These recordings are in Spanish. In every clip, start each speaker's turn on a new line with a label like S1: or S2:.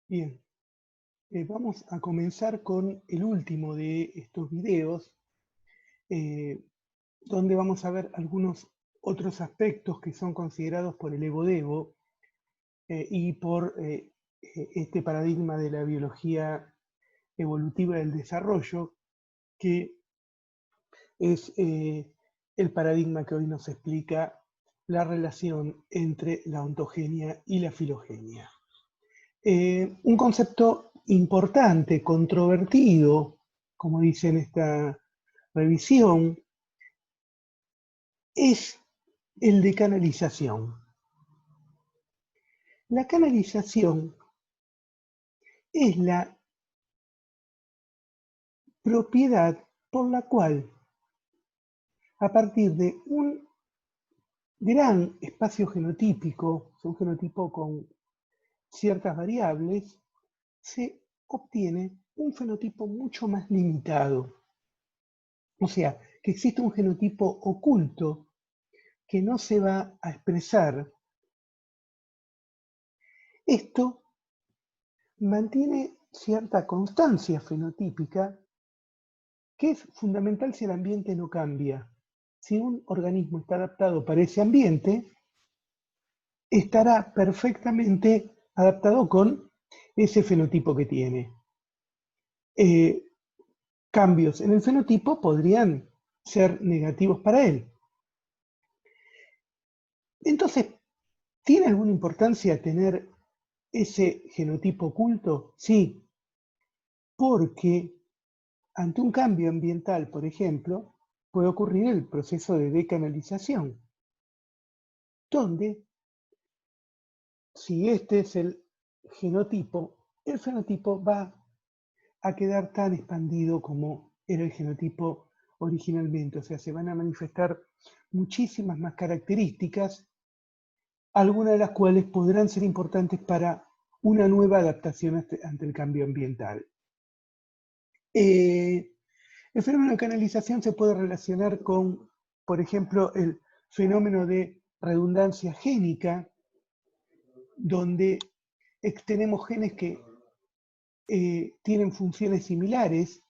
S1: Bien, vamos a comenzar con el último de estos videos, eh, donde vamos a ver algunos otros aspectos que son considerados por el Evo-Devo y por este paradigma de la biología evolutiva del desarrollo, que es el paradigma que hoy nos explica la relación entre la ontogenia y la filogenia. Un concepto importante, controvertido, como dice en esta revisión, es el de canalización. La canalización es la propiedad por la cual, a partir de un gran espacio genotípico, un genotipo con ciertas variables, se obtiene un fenotipo mucho más limitado. O sea, que existe un genotipo oculto que no se va a expresar. Esto mantiene cierta constancia fenotípica que es fundamental si el ambiente no cambia. Si un organismo está adaptado para ese ambiente, estará perfectamente adaptado con ese fenotipo que tiene. Cambios en el fenotipo podrían ser negativos para él. Entonces, ¿tiene alguna importancia tener ese genotipo oculto? Sí, porque ante un cambio ambiental, por ejemplo, puede ocurrir el proceso de decanalización, donde si este es el fenotipo va a quedar tan expandido como era el genotipo originalmente, o sea, se van a manifestar muchísimas más características, algunas de las cuales podrán ser importantes para una nueva adaptación ante el cambio ambiental. El fenómeno de canalización se puede relacionar con, por ejemplo, el fenómeno de redundancia génica, donde tenemos genes que tienen funciones similares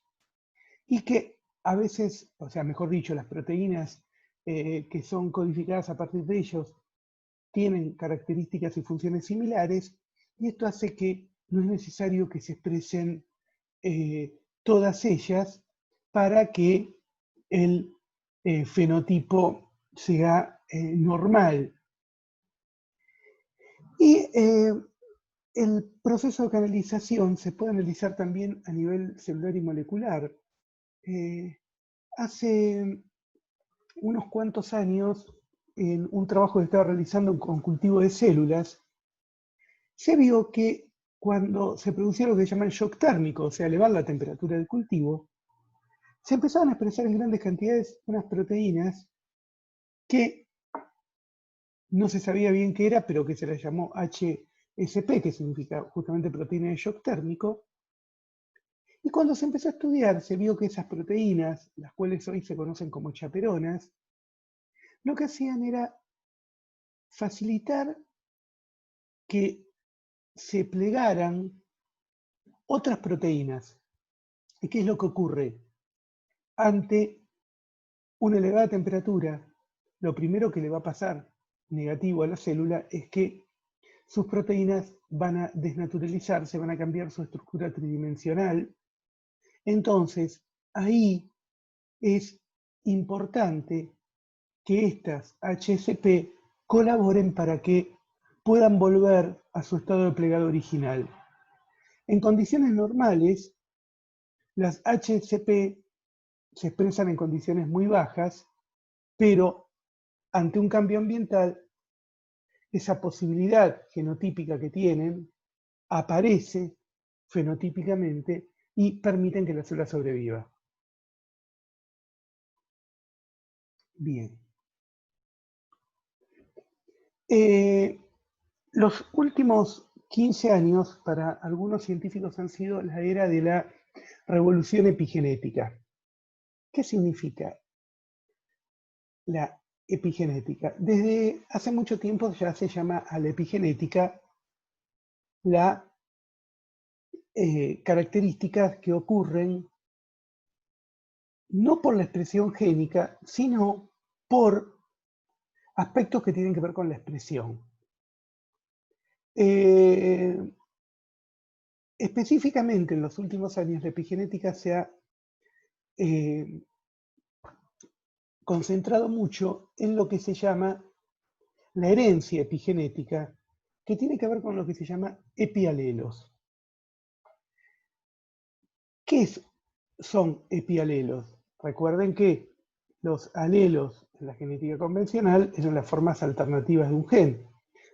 S1: y que a veces, o sea, mejor dicho, las proteínas que son codificadas a partir de ellos tienen características y funciones similares, y esto hace que no es necesario que se expresen todas ellas para que el fenotipo sea normal. Y el proceso de canalización se puede analizar también a nivel celular y molecular. Hace unos cuantos años, en un trabajo que estaba realizando con cultivo de células, se vio que cuando se producía lo que se llama el shock térmico, o sea, elevar la temperatura del cultivo, se empezaban a expresar en grandes cantidades unas proteínas que no se sabía bien qué era, pero que se las llamó HSP, que significa justamente proteína de shock térmico. Y cuando se empezó a estudiar, se vio que esas proteínas, las cuales hoy se conocen como chaperonas, lo que hacían era facilitar que se plegaran otras proteínas. ¿Y qué es lo que ocurre? Ante una elevada temperatura, lo primero que le va a pasar negativo a la célula es que sus proteínas van a desnaturalizarse, van a cambiar su estructura tridimensional. Entonces, ahí es importante que estas HSP colaboren para que puedan volver a su estado de plegado original. En condiciones normales, las HSP se expresan en condiciones muy bajas, pero ante un cambio ambiental, esa posibilidad genotípica que tienen aparece fenotípicamente y permiten que la célula sobreviva. Bien. Los últimos 15 años para algunos científicos han sido la era de la revolución epigenética. ¿Qué significa la epigenética? Desde hace mucho tiempo ya se llama a la epigenética la características que ocurren no por la expresión génica, sino por aspectos que tienen que ver con la expresión. Específicamente en los últimos años la epigenética se ha concentrado mucho en lo que se llama la herencia epigenética, que tiene que ver con lo que se llama epialelos. ¿Qué son epialelos? Recuerden que los alelos en la genética convencional eran las formas alternativas de un gen.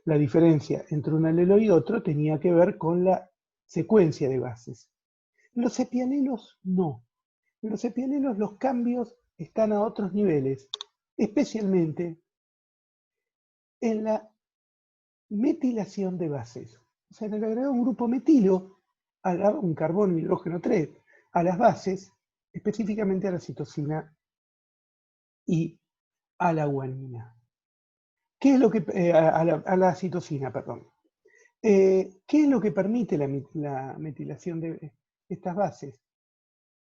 S1: La diferencia entre un alelo y otro tenía que ver con la secuencia de bases. Los epialelos no. En los epialelos los cambios están a otros niveles, especialmente en la metilación de bases. O sea, en el agregado de un grupo metilo, un carbono, hidrógeno 3, a las bases, específicamente a la citosina y a la guanina. ¿Qué es lo que, a la citosina, perdón. ¿Qué es lo que permite la metilación de estas bases?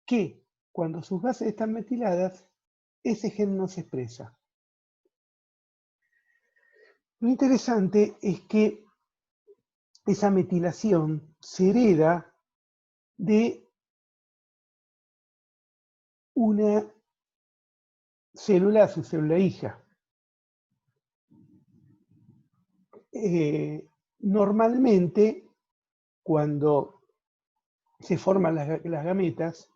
S1: Que cuando sus bases están metiladas, ese gen no se expresa. Lo interesante es que esa metilación se hereda de una célula a su célula hija. Normalmente, cuando se forman las gametas,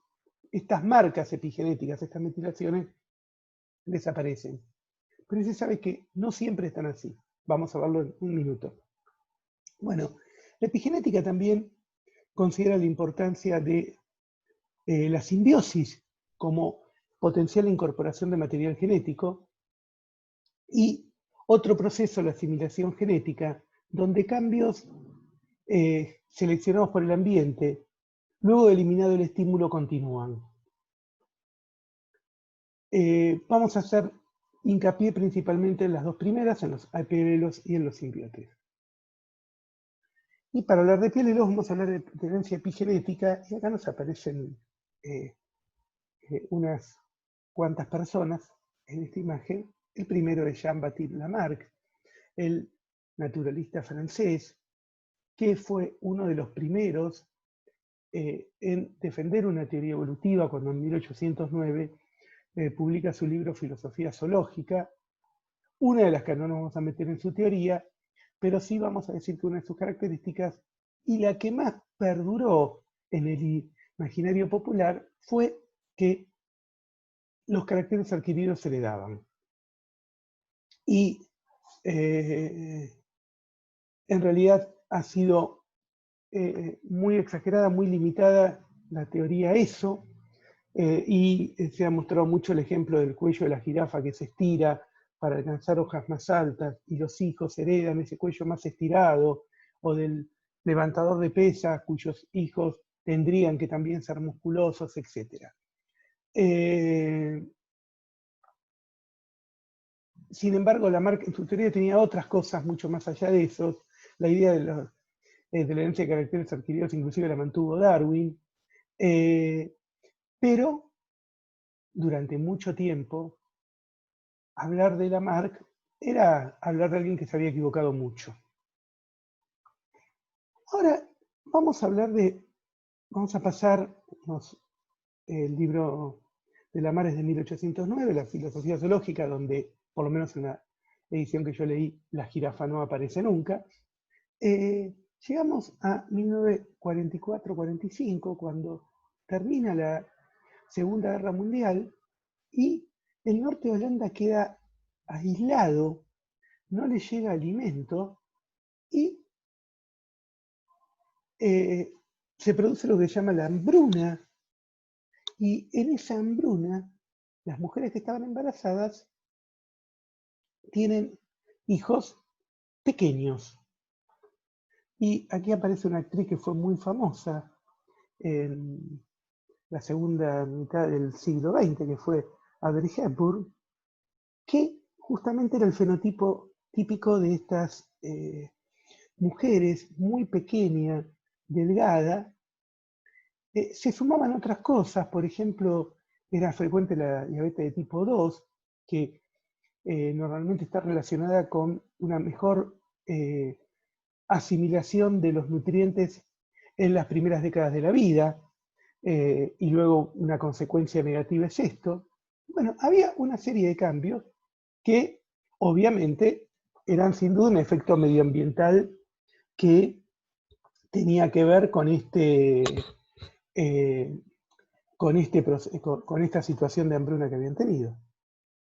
S1: estas marcas epigenéticas, estas metilaciones, desaparecen. Pero se sabe que no siempre están así. Vamos a verlo en un minuto. Bueno, la epigenética también considera la importancia de la simbiosis como potencial incorporación de material genético y otro proceso, la asimilación genética, donde cambios seleccionados por el ambiente, luego de eliminado el estímulo, continúan. Vamos a hacer hincapié principalmente en las dos primeras, en los epialelos y en los simbiotes. Y para hablar de epialelos vamos a hablar de herencia epigenética, y acá nos aparecen unas cuantas personas en esta imagen. El primero es Jean-Baptiste Lamarck, el naturalista francés, que fue uno de los primeros en defender una teoría evolutiva cuando en 1809 publica su libro Filosofía Zoológica, una de las que no nos vamos a meter en su teoría, pero sí vamos a decir que una de sus características, y la que más perduró en el imaginario popular, fue que los caracteres adquiridos se heredaban. Y en realidad ha sido muy exagerada, muy limitada la teoría eso, y se ha mostrado mucho el ejemplo del cuello de la jirafa que se estira para alcanzar hojas más altas, y los hijos heredan ese cuello más estirado, o del levantador de pesas cuyos hijos tendrían que también ser musculosos, etc. Sin embargo, Lamarck en su teoría tenía otras cosas mucho más allá de eso. La idea de la herencia de caracteres adquiridos inclusive la mantuvo Darwin, pero durante mucho tiempo hablar de Lamarck era hablar de alguien que se había equivocado mucho. Ahora vamos a pasar el libro de Lamarck es de 1809, la filosofía zoológica, donde, por lo menos en la edición que yo leí, la jirafa no aparece nunca. Llegamos a 1944-45, cuando termina la Segunda Guerra Mundial y el norte de Holanda queda aislado, no le llega alimento y se produce lo que se llama la hambruna. Y en esa hambruna, las mujeres que estaban embarazadas tienen hijos pequeños. Y aquí aparece una actriz que fue muy famosa en la segunda mitad del siglo XX, que fue Audrey Hepburn, que justamente era el fenotipo típico de estas mujeres muy pequeña, delgada, Se sumaban otras cosas, por ejemplo, era frecuente la diabetes de tipo 2, que normalmente está relacionada con una mejor asimilación de los nutrientes en las primeras décadas de la vida, y luego una consecuencia negativa es esto. Bueno, había una serie de cambios que obviamente eran sin duda un efecto medioambiental que tenía que ver con con esta situación de hambruna que habían tenido.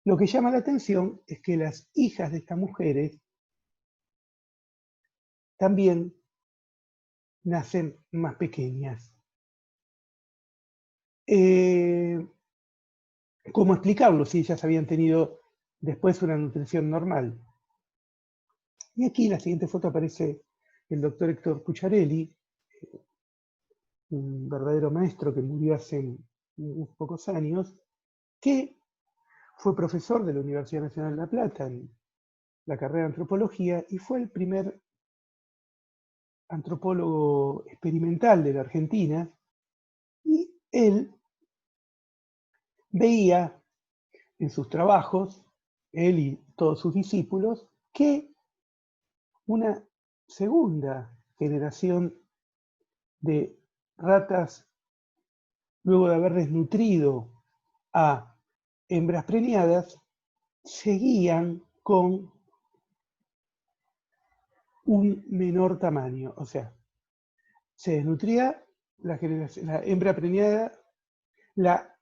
S1: Lo que llama la atención es que las hijas de estas mujeres también nacen más pequeñas. ¿Cómo explicarlo si ellas habían tenido después una nutrición normal? Y aquí en la siguiente foto aparece el doctor Héctor Cucciarelli, un verdadero maestro que murió hace unos pocos años, que fue profesor de la Universidad Nacional de La Plata en la carrera de antropología y fue el primer antropólogo experimental de la Argentina, y él veía en sus trabajos, él y todos sus discípulos, que una segunda generación de ratas, luego de haber desnutrido a hembras preñadas, seguían con un menor tamaño. O sea, se desnutría la hembra preñada, la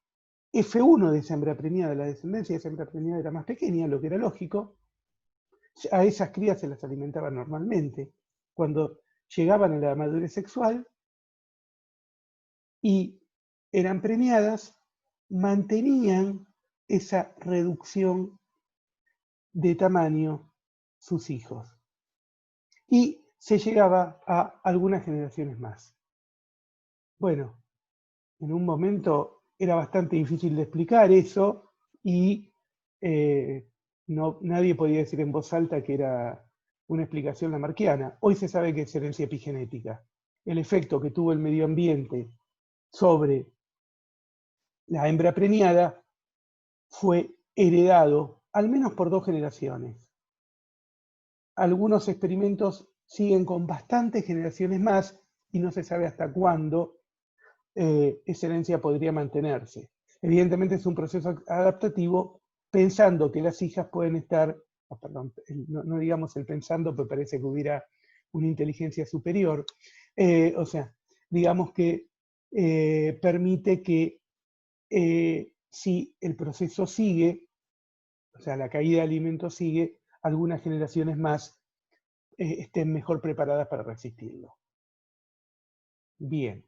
S1: F1 de esa hembra preñada, la descendencia de esa hembra preñada era más pequeña, lo que era lógico. A esas crías se las alimentaban normalmente. Cuando llegaban a la madurez sexual y eran preñadas, mantenían esa reducción de tamaño sus hijos. Y se llegaba a algunas generaciones más. Bueno, en un momento era bastante difícil de explicar eso y nadie podía decir en voz alta que era una explicación lamarckiana. Hoy se sabe que es herencia epigenética. El efecto que tuvo el medio ambiente sobre la hembra preñada fue heredado al menos por 2 generaciones. Algunos experimentos siguen con bastantes generaciones más y no se sabe hasta cuándo esa herencia podría mantenerse. Evidentemente es un proceso adaptativo pensando que las hijas pueden estar, no digamos el pensando, pero parece que hubiera una inteligencia superior, o sea, digamos que permite que si el proceso sigue, o sea, la caída de alimentos sigue, algunas generaciones más estén mejor preparadas para resistirlo. Bien.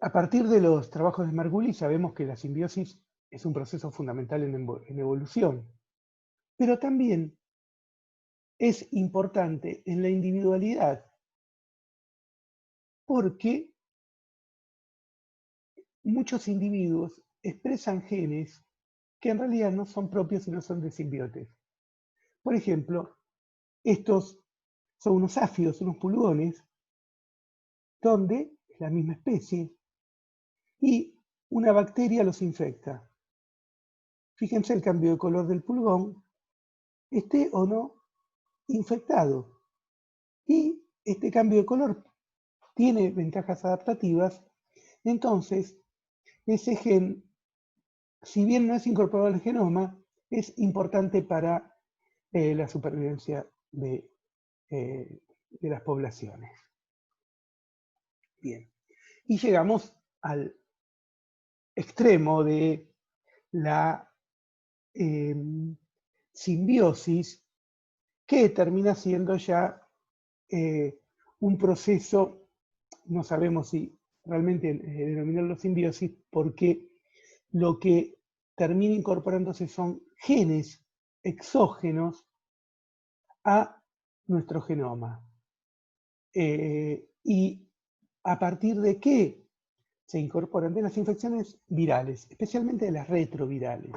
S1: A partir de los trabajos de Margulis sabemos que la simbiosis es un proceso fundamental en evolución, pero también es importante en la individualidad, porque muchos individuos expresan genes que en realidad no son propios y no son de simbiotes. Por ejemplo, estos son unos áfidos, unos pulgones, donde es la misma especie, y una bacteria los infecta. Fíjense el cambio de color del pulgón, esté o no infectado. Y este cambio de color tiene ventajas adaptativas, entonces ese gen, si bien no es incorporado al genoma, es importante para la supervivencia de las poblaciones. Bien, y llegamos al extremo de la simbiosis, que termina siendo ya un proceso, no sabemos si realmente denominarlo simbiosis, porque lo que termina incorporándose son genes exógenos a nuestro genoma. ¿Y a partir de qué se incorporan? De las infecciones virales, especialmente de las retrovirales.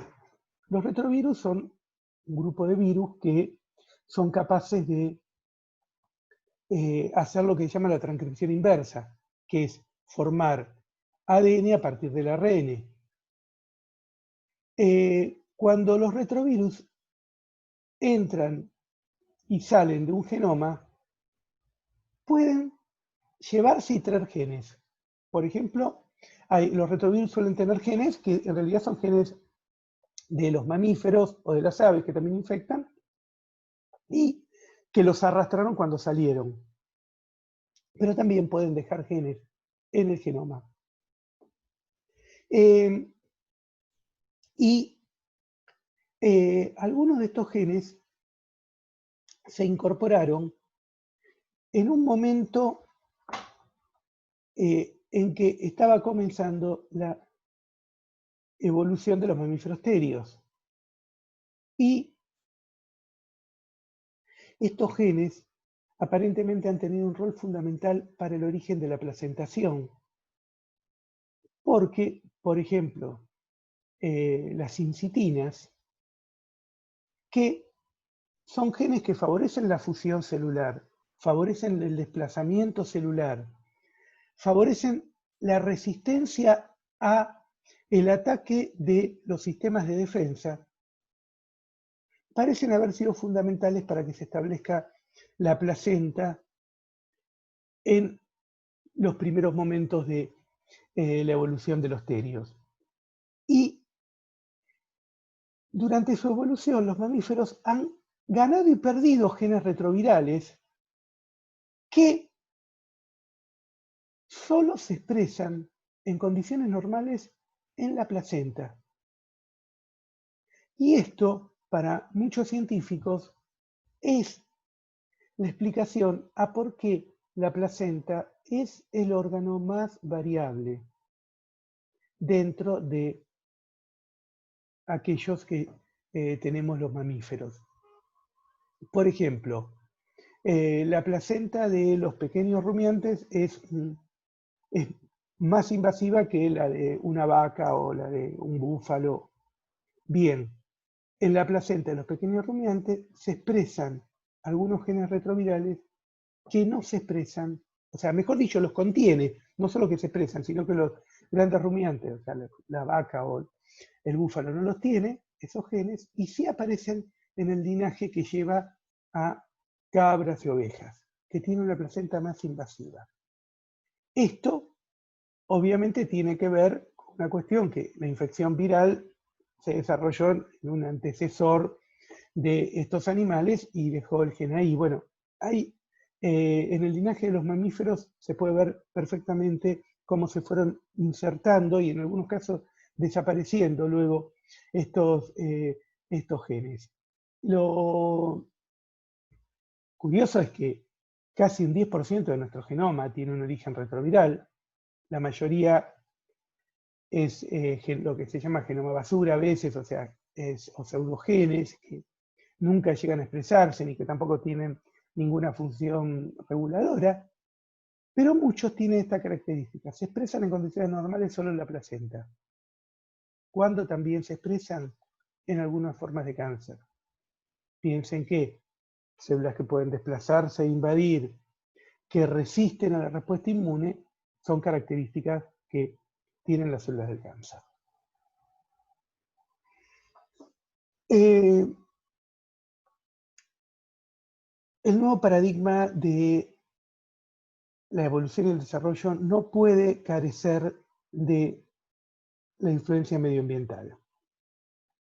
S1: Los retrovirus son un grupo de virus que son capaces de hacer lo que se llama la transcripción inversa, que es formar ADN a partir del ARN. Cuando los retrovirus entran y salen de un genoma, pueden llevarse y traer genes. Por ejemplo, los retrovirus suelen tener genes que en realidad son genes de los mamíferos o de las aves que también infectan y que los arrastraron cuando salieron. Pero también pueden dejar genes en el genoma. Algunos de estos genes se incorporaron en un momento en que estaba comenzando la evolución de los mamíferos terios. Y estos genes aparentemente han tenido un rol fundamental para el origen de la placentación. Porque, por ejemplo, las sincitinas, que son genes que favorecen la fusión celular, favorecen el desplazamiento celular, favorecen la resistencia a el ataque de los sistemas de defensa, parecen haber sido fundamentales para que se establezca la placenta en los primeros momentos de la evolución de los terios. Y durante su evolución, los mamíferos han ganado y perdido genes retrovirales que solo se expresan en condiciones normales en la placenta. Y esto, para muchos científicos, es la explicación a por qué la placenta es el órgano más variable dentro de aquellos que tenemos los mamíferos. Por ejemplo, la placenta de los pequeños rumiantes es más invasiva que la de una vaca o la de un búfalo. Bien, en la placenta de los pequeños rumiantes se expresan algunos genes retrovirales que no se expresan, o sea, mejor dicho, los contiene, no solo que se expresan, sino que los grandes rumiantes, o sea, la vaca o el búfalo no los tiene, esos genes, y sí aparecen en el linaje que lleva a cabras y ovejas, que tiene una placenta más invasiva. Esto, obviamente, tiene que ver con una cuestión que la infección viral se desarrolló en un antecesor de estos animales y dejó el gen ahí. Bueno, hay, en el linaje de los mamíferos se puede ver perfectamente cómo se fueron insertando y en algunos casos desapareciendo luego estos genes. Lo curioso es que casi un 10% de nuestro genoma tiene un origen retroviral. La mayoría es lo que se llama genoma basura a veces, o sea, o pseudogenes que nunca llegan a expresarse ni que tampoco tienen ninguna función reguladora, pero muchos tienen esta característica. Se expresan en condiciones normales solo en la placenta, cuando también se expresan en algunas formas de cáncer. Piensen que células que pueden desplazarse e invadir, que resisten a la respuesta inmune, son características que tienen las células del cáncer. El nuevo paradigma de la evolución y el desarrollo no puede carecer de la influencia medioambiental.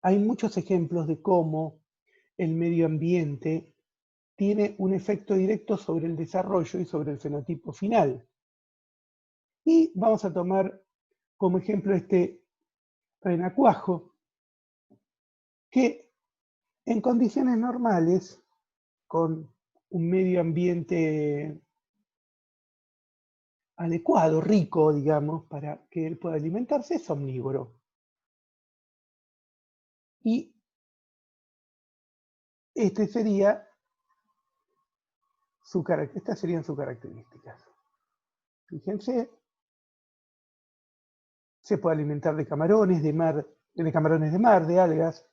S1: Hay muchos ejemplos de cómo el medio ambiente tiene un efecto directo sobre el desarrollo y sobre el fenotipo final. Y vamos a tomar como ejemplo este renacuajo, que en condiciones normales, con un medio ambiente adecuado, rico, digamos, para que él pueda alimentarse, es omnívoro. Y estas serían sus características. Fíjense, se puede alimentar de camarones de mar, de algas.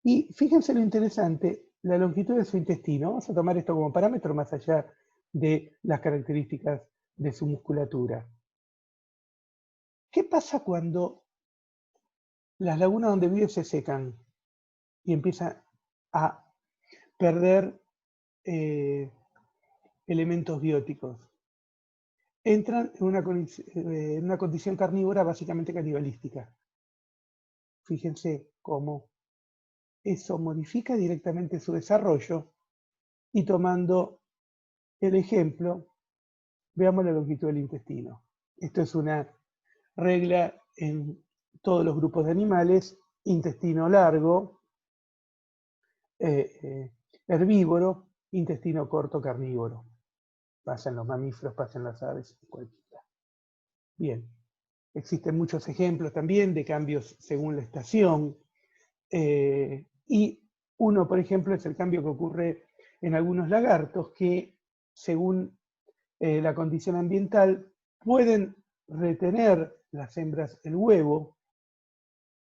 S1: Y fíjense lo interesante, la longitud de su intestino. Vamos a tomar esto como parámetro más allá de las características de su musculatura. ¿Qué pasa cuando las lagunas donde vive se secan y empieza a perder elementos bióticos? Entran en una condición carnívora básicamente canibalística. Fíjense cómo eso modifica directamente su desarrollo, y tomando el ejemplo, veamos la longitud del intestino. Esto es una regla en todos los grupos de animales: intestino largo, herbívoro, intestino corto, carnívoro. Pasa en los mamíferos, pasa en las aves, cualquiera. Bien, existen muchos ejemplos también de cambios según la estación, y uno, por ejemplo, es el cambio que ocurre en algunos lagartos que, según la condición ambiental, pueden retener las hembras el huevo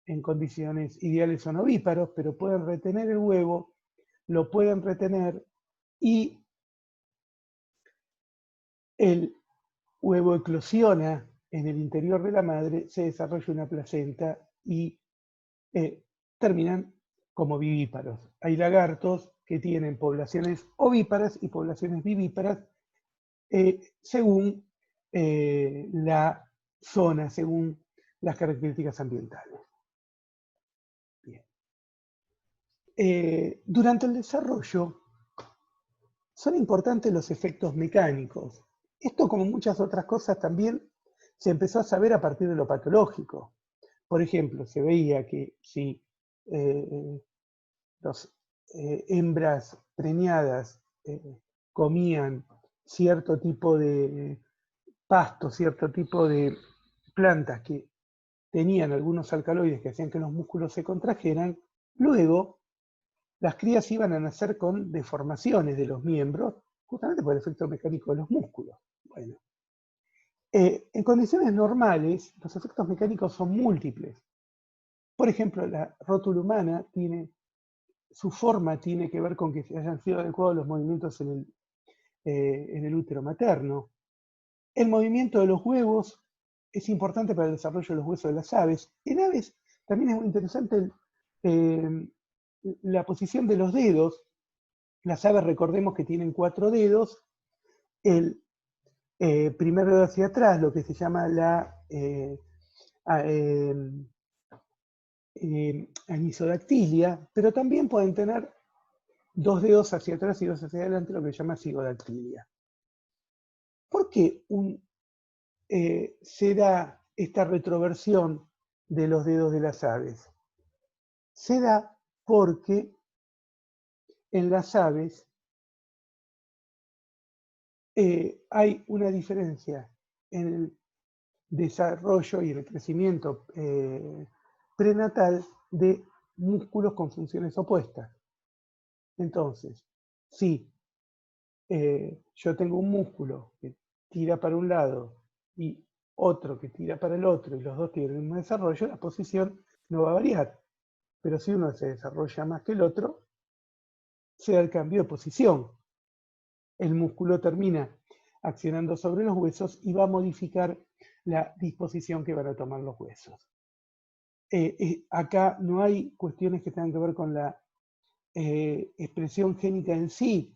S1: en condiciones ideales, son ovíparos, pero pueden retener el huevo, lo pueden retener, y el huevo eclosiona en el interior de la madre, se desarrolla una placenta y terminan como vivíparos. Hay lagartos que tienen poblaciones ovíparas y poblaciones vivíparas según la zona, según las características ambientales. Bien. Durante el desarrollo son importantes los efectos mecánicos. Esto, como muchas otras cosas, también se empezó a saber a partir de lo patológico. Por ejemplo, se veía que si las hembras preñadas comían cierto tipo de pasto, cierto tipo de plantas que tenían algunos alcaloides que hacían que los músculos se contrajeran, luego las crías iban a nacer con deformaciones de los miembros, justamente por el efecto mecánico de los músculos. Bueno, en condiciones normales, los efectos mecánicos son múltiples. Por ejemplo, la rótula humana su forma tiene que ver con que hayan sido adecuados los movimientos en el útero materno. El movimiento de los huevos es importante para el desarrollo de los huesos de las aves. En aves también es muy interesante la posición de los dedos. Las aves, recordemos que tienen 4 dedos. El primer dedo hacia atrás, lo que se llama la anisodactilia, pero también pueden tener 2 dedos hacia atrás y 2 hacia adelante, lo que se llama cigodactilia. ¿Por qué se da esta retroversión de los dedos de las aves? Se da porque en las aves hay una diferencia en el desarrollo y el crecimiento prenatal de músculos con funciones opuestas. Entonces, si yo tengo un músculo que tira para un lado y otro que tira para el otro, y los dos tienen el mismo desarrollo, la posición no va a variar. Pero si uno se desarrolla más que el otro, se da el cambio de posición. El músculo termina accionando sobre los huesos y va a modificar la disposición que van a tomar los huesos. Acá no hay cuestiones que tengan que ver con la expresión génica en sí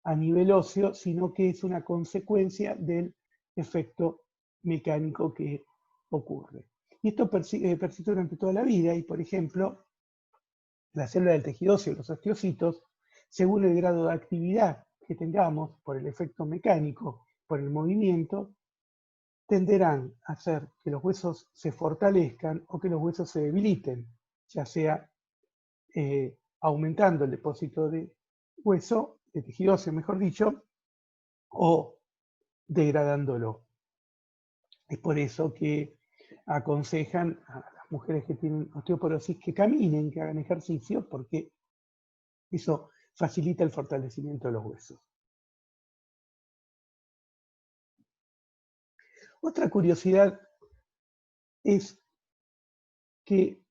S1: a nivel óseo, sino que es una consecuencia del efecto mecánico que ocurre. Y esto persiste durante toda la vida, y por ejemplo, la célula del tejido óseo, los osteocitos, según el grado de actividad que tengamos por el efecto mecánico, por el movimiento, tenderán a hacer que los huesos se fortalezcan o que los huesos se debiliten, ya sea aumentando el depósito de hueso, de tejido óseo mejor dicho, o degradándolo. Es por eso que aconsejan a las mujeres que tienen osteoporosis que caminen, que hagan ejercicio, porque eso facilita el fortalecimiento de los huesos. Otra curiosidad es que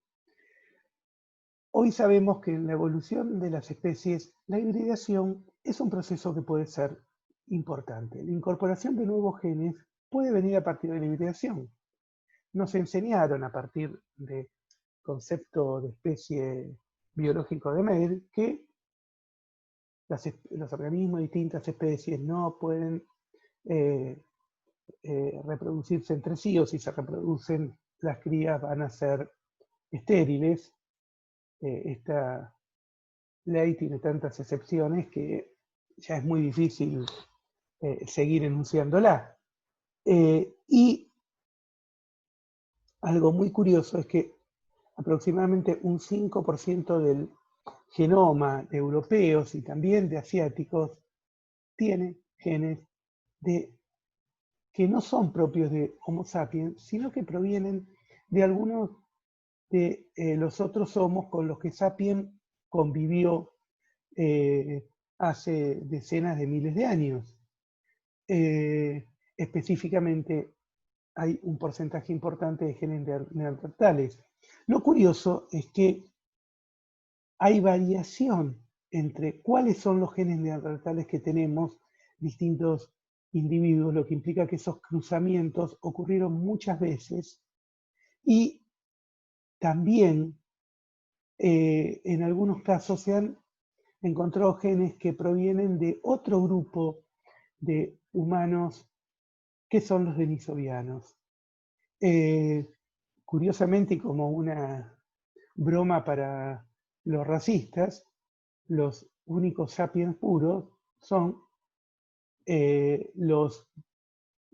S1: hoy sabemos que en la evolución de las especies, la hibridación es un proceso que puede ser importante. La incorporación de nuevos genes puede venir a partir de la hibridación. Nos enseñaron a partir del concepto de especie biológico de Mendel que los organismos de distintas especies no pueden reproducirse entre sí, o si se reproducen, las crías van a ser estériles. Esta ley tiene tantas excepciones que ya es muy difícil seguir enunciándola. Y algo muy curioso es que aproximadamente un 5% del genoma de europeos y también de asiáticos tiene genes que no son propios de Homo sapiens, sino que provienen de algunos de los otros homos con los que Sapiens convivió hace decenas de miles de años. Específicamente hay un porcentaje importante de genes neandertales. Lo curioso es que hay variación entre cuáles son los genes neandertales que tenemos distintos individuos, lo que implica que esos cruzamientos ocurrieron muchas veces y también en algunos casos se han encontrado genes que provienen de otro grupo de humanos que son los denisovianos. Curiosamente, y como una broma para los racistas, los únicos sapiens puros son los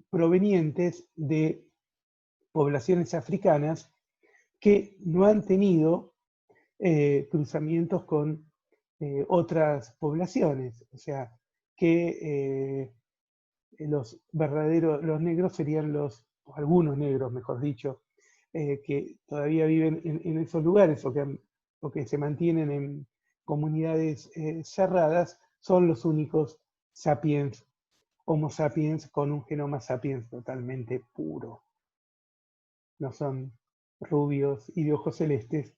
S1: provenientes de poblaciones africanas que no han tenido cruzamientos con otras poblaciones. O sea, que los negros serían o algunos negros, mejor dicho, que todavía viven en esos lugares o que se mantienen en comunidades cerradas, son los únicos sapiens, Homo sapiens, con un genoma sapiens totalmente puro. No son rubios y de ojos celestes,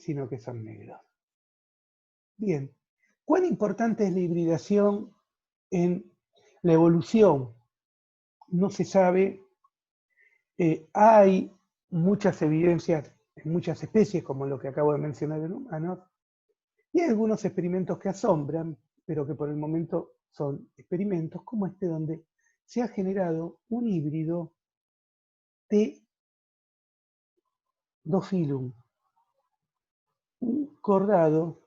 S1: sino que son negros. Bien, ¿cuán importante es la hibridación en la evolución? No se sabe. Hay muchas evidencias en muchas especies, como lo que acabo de mencionar en humanos, y hay algunos experimentos que asombran, pero que por el momento son experimentos como este, donde se ha generado un híbrido de Dophyllum, un cordado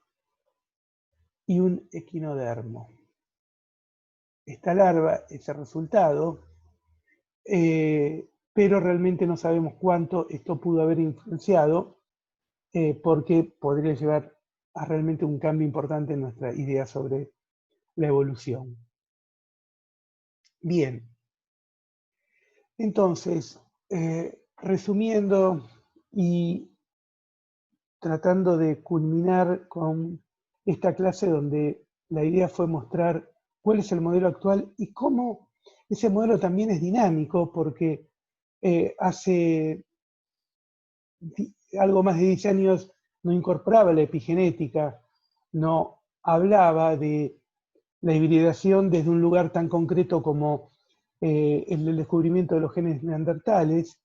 S1: y un equinodermo. Esta larva es el resultado, pero realmente no sabemos cuánto esto pudo haber influenciado, porque podría llevar a realmente un cambio importante en nuestra idea sobre la evolución. Bien, entonces, resumiendo y tratando de culminar con esta clase donde la idea fue mostrar cuál es el modelo actual y cómo ese modelo también es dinámico, porque hace algo más de 10 años no incorporaba la epigenética, no hablaba de la hibridación desde un lugar tan concreto como el descubrimiento de los genes neandertales.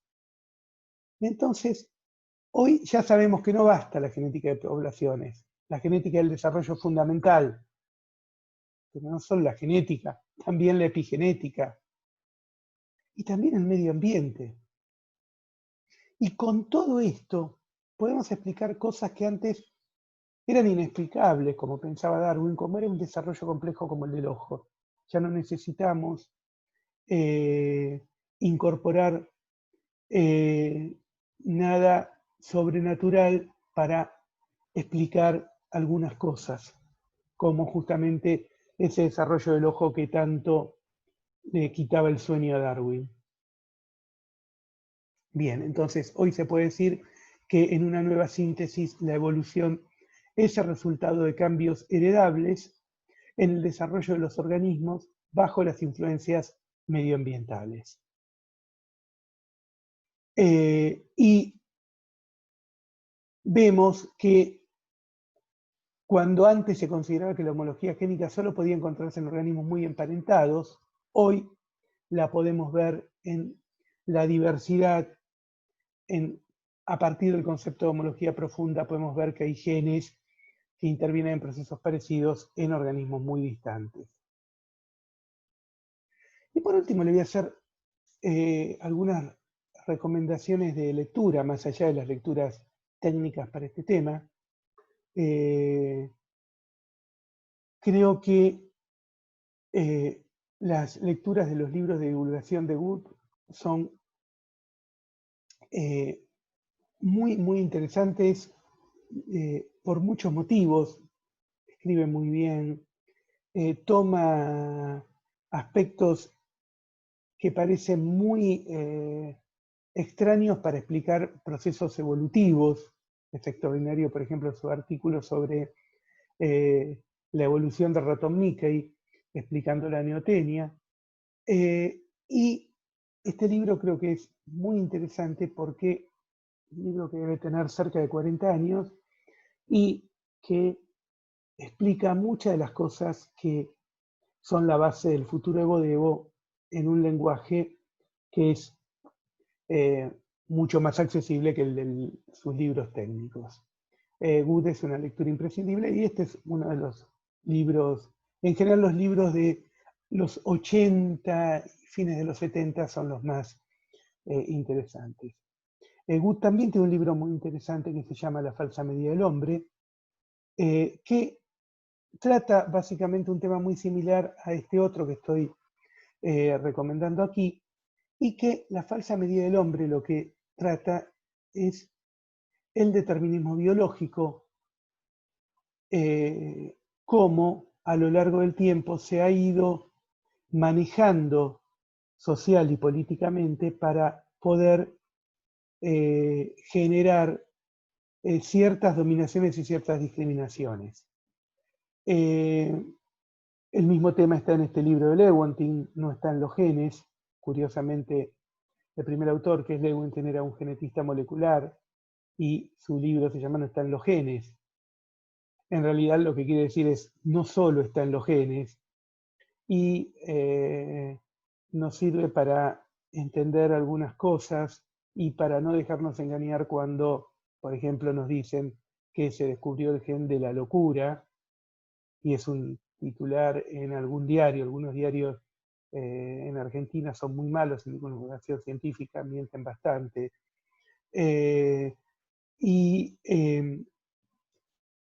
S1: Entonces, hoy ya sabemos que no basta la genética de poblaciones, la genética del desarrollo es fundamental, pero no solo la genética, también la epigenética y también el medio ambiente. Y con todo esto podemos explicar cosas que antes eran inexplicables, como pensaba Darwin, como era un desarrollo complejo como el del ojo. Ya no necesitamos incorporar nada sobrenatural para explicar algunas cosas, como justamente ese desarrollo del ojo que tanto le quitaba el sueño a Darwin. Bien, entonces hoy se puede decir que en una nueva síntesis la evolución es el resultado de cambios heredables en el desarrollo de los organismos bajo las influencias medioambientales. Y vemos que Cuando antes se consideraba que la homología génica solo podía encontrarse en organismos muy emparentados, hoy la podemos ver en la diversidad. A partir del concepto de homología profunda podemos ver que hay genes que intervienen en procesos parecidos en organismos muy distantes. Y por último le voy a hacer algunas recomendaciones de lectura, más allá de las lecturas técnicas para este tema. Creo que las lecturas de los libros de divulgación de Gut son muy interesantes por muchos motivos. Escribe muy bien, toma aspectos que parecen muy extraños para explicar procesos evolutivos. Es extraordinario, por ejemplo, su artículo sobre la evolución del ratón Mickey, explicando la neotenia. Y este libro creo que es muy interesante porque es un libro que debe tener cerca de 40 años y que explica muchas de las cosas que son la base del futuro Evo en un lenguaje que es mucho más accesible que el de sus libros técnicos. Gut es una lectura imprescindible y este es uno de los libros, en general los libros de los 80 y fines de los 70 son los más interesantes. Gut también tiene un libro muy interesante que se llama La falsa medida del hombre, que trata básicamente un tema muy similar a este otro que estoy recomendando aquí, y que la falsa medida del hombre lo que trata es el determinismo biológico, cómo a lo largo del tiempo se ha ido manejando social y políticamente para poder generar ciertas dominaciones y ciertas discriminaciones. El mismo tema está en este libro de Lewontin, no está en los genes. Curiosamente, el primer autor, que es Lewontin, era un genetista molecular y su libro se llama No está en los genes. En realidad lo que quiere decir es no solo está en los genes, y nos sirve para entender algunas cosas y para no dejarnos engañar cuando, por ejemplo, nos dicen que se descubrió el gen de la locura, y es un titular en algún diario. Algunos diarios en Argentina son muy malos en divulgación científica, mienten bastante.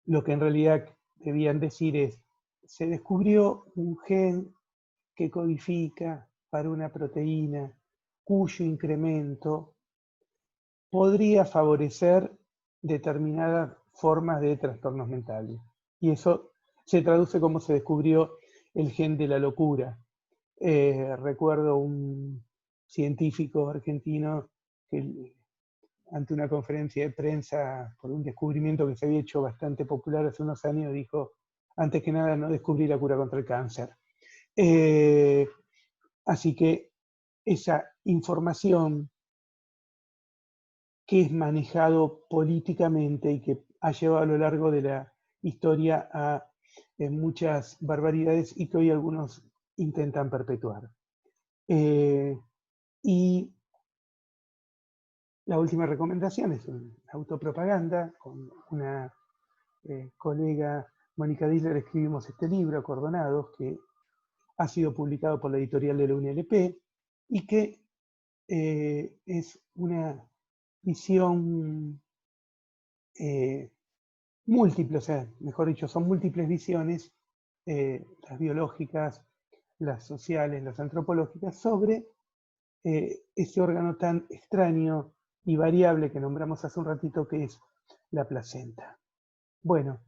S1: Lo que en realidad debían decir es, se descubrió un gen que codifica para una proteína cuyo incremento podría favorecer determinadas formas de trastornos mentales. Y eso se traduce como se descubrió el gen de la locura. Recuerdo un científico argentino que ante una conferencia de prensa por un descubrimiento que se había hecho bastante popular hace unos años, dijo, antes que nada, no descubrí la cura contra el cáncer. Así que esa información que es manejado políticamente y que ha llevado a lo largo de la historia a muchas barbaridades y que hoy algunos intentan perpetuar. Y la última recomendación es una autopropaganda. Con una colega, Mónica Diller, escribimos este libro, Acordonados, que ha sido publicado por la editorial de la UNLP y que es una visión múltiple, o sea, mejor dicho, son múltiples visiones, las biológicas, las sociales, las antropológicas, sobre ese órgano tan extraño y variable que nombramos hace un ratito, que es la placenta. Bueno,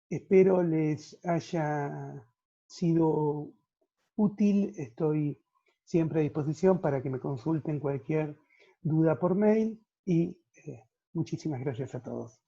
S1: espero les haya sido útil. Estoy siempre a disposición para que me consulten cualquier duda por mail y muchísimas gracias a todos.